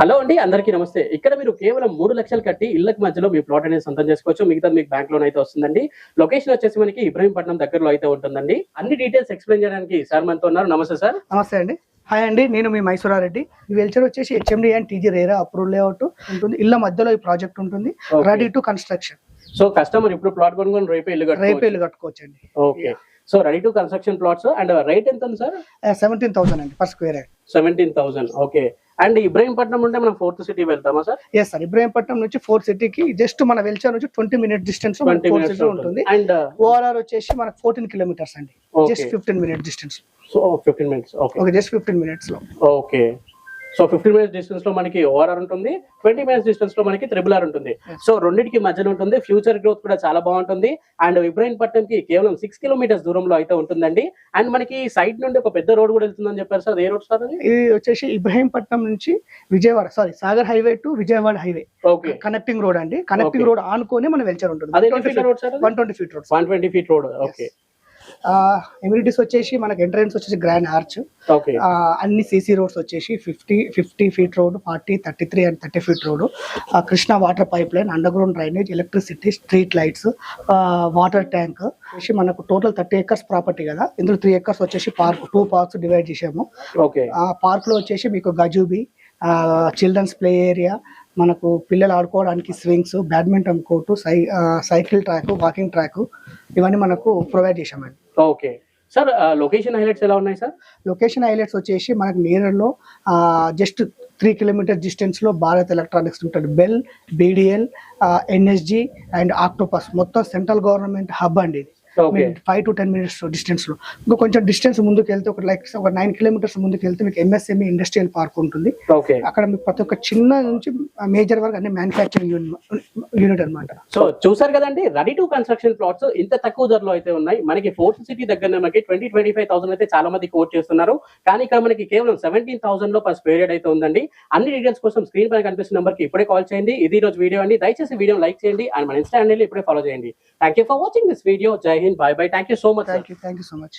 Hello అండి, అందరికీ నమస్తే. ఇక్కడ మీరు కేవలం 3 లక్షలు కట్టి ఇళ్ళకి మధ్యలో మీ ప్లాట్ అనేది సొంతం చేసుకోవచ్చు. మిగతా మీకు బ్యాంక్ లోన్ అయితే వస్తుందండి. లొకేషన్ వచ్చేసి మనకి ఇబ్రహీంపట్నం దగ్గరలో అయితే ఉంటుందండి. అన్ని డీటెయిల్స్ ఎక్స్ప్లెయిన్ చేయడానికి సార్ మనతో ఉన్నారు. నమస్తే సార్. నమస్తే అండి. హాయ్ అండి, నేను మీ మైసూరారెడ్డి. ఈ వెంచర్ వచ్చేసి HMDA and TG RERA approve layout ఉంటుంది. ఇళ్ళ మధ్యలో ఈ ప్రాజెక్ట్ ఉంటుంది. Ready to construction. So customer ఇప్పుడు ప్లాట్ కొనుక్కొని రేపే ఇల్లు కట్టుకోవచ్చు అండి. Okay. So ready to construction plots and rate ఎంత ఉంది సార్? 17,000 అండి per square yard. 17,000. Okay. And Ibrahimpatnam ఉంటే మనం 4th సిటీ వెళ్తామా సార్? ఎస్ సార్, ఇబ్రహీంపట్నం నుంచి 4th సిటీకి జస్ట్ మన వెల్చర్ నుంచి 20 మినిట్ డిస్టెన్స్ ఉంటుంది. అండ్ ఓఆర్ఆర్ వచ్చేసి మనకు 14 కిలోమీటర్స్ అండి. Just 15 minute distance. So 15 minutes. Okay, just 15 minutes లో. ఓకే. సో 15 మినిట్స్ డిస్టెన్స్ లో మనకి ఓఆర్ఆర్ ఉంటుంది, 20 మినిట్స్ డిస్టెన్స్ లో మనకి RRR ఉంటుంది. సో రెండింటికి మధ్యలో ఉంటుంది. ఫ్యూచర్ గ్రోత్ కూడా చాలా బాగుంటుంది. అండ్ ఇబ్రహీంపట్నం కి కేవలం 6 కిలోమీటర్స్ దూరంలో అయితే ఉంటుందండి. అండ్ మనకి సైడ్ నుండి ఒక పెద్ద రోడ్ కూడా వెళ్తుందని చెప్పారు సార్. ఏ రోడ్ సార్ అది? ఇది వచ్చేసి ఇబ్రహీంపట్నం నుంచి Vijayawada Sagar highway to Vijayawada highway. Okay, connecting road అండి. కనెక్టింగ్ రోడ్ ఆనుకొని మన వెల్చర్ ఉంటుంది. 120 feet road. 120 feet road. Okay. Amenities వచ్చేసి మనకి ఎంట్రన్స్ వచ్చేసి గ్రాండ్ ఆర్చ్. అన్ని సిసి రోడ్స్ వచ్చేసి 50 feet road, 40, 33 and 30 feet road. Krishna water pipe line, under ground drainage, electricity, street lights, water tank వచ్చేసి మనకు టోటల్ 30 acres ప్రాపర్టీ కదా. ఇందులో 3 acres వచ్చేసి పార్క్, 2 పార్క్స్ డివైడ్ చేసాము. ఆ పార్క్ లో వచ్చేసి మీకు గజూబీ, చిల్డ్రన్స్ ప్లే ఏరియా, మనకు పిల్లలు ఆడుకోవడానికి swings, badminton court, cycle track, walking track, ఇవన్నీ మనకు ప్రొవైడ్ చేసామండి. ఓకే సార్, లొకేషన్ హైలైట్స్ ఎలా ఉన్నాయి సార్? లొకేషన్ హైలైట్స్ వచ్చేసి మనకు నియర్లో జస్ట్ 3 కిలోమీటర్ డిస్టెన్స్ లో భారత్ ఎలక్ట్రానిక్స్ ఉంటుంది. Bell, BDL, NSG and octopus మొత్తం సెంట్రల్ గవర్నమెంట్ హబ్ అండి. ఇది 5 to 10 మినిట్స్ డిస్టెన్స్ లో. ఇంకా కొంచెం డిస్టెన్స్ ముందుకు వెళ్తే ఒక 9 కిలోమీటర్స్ ముందుకు వెళ్తే మీకు MSME ఇండస్ట్రియల్ పార్క్ ఉంటుంది. అక్కడ మీకు ప్రతి ఒక్క చిన్న నుంచి మేజర్ వరకు అన్ని మ్యానుఫ్యాక్చరింగ్ యూనిట్ అనమాట. సో చూసారు కదండి, రెడీ టు కన్స్ట్రక్షన్ ప్లాట్స్ ఇంత తక్కువ ధరలో అయితే ఉన్నాయి. మనకి 4th సిటీ దగ్గర మనకి 20-25,000 అయితే చాలా మంది కోట్ చేస్తున్నారు. కానీ ఇక్కడ మనకి కేవలం 17,000 లో పర్ స్క్వేర్ యార్డ్ అయితే ఉందండి. అన్ని డీటెయిల్స్ కోసం స్క్రీన్ పైన కనిపిస్తున్న నెంబర్ కి ఇప్పుడే కాల్ చేయండి. ఇది రోజు వీడియో అండి. దయచేసి వీడియో లైక్ చేయండి అండ్ మన ఇన్స్టా హ్యాండిల్ ఇప్పుడే ఫాలో చేయండి. Thank you for watching this video. Jai Hind, bye bye. Thank you so much. Thank you so much.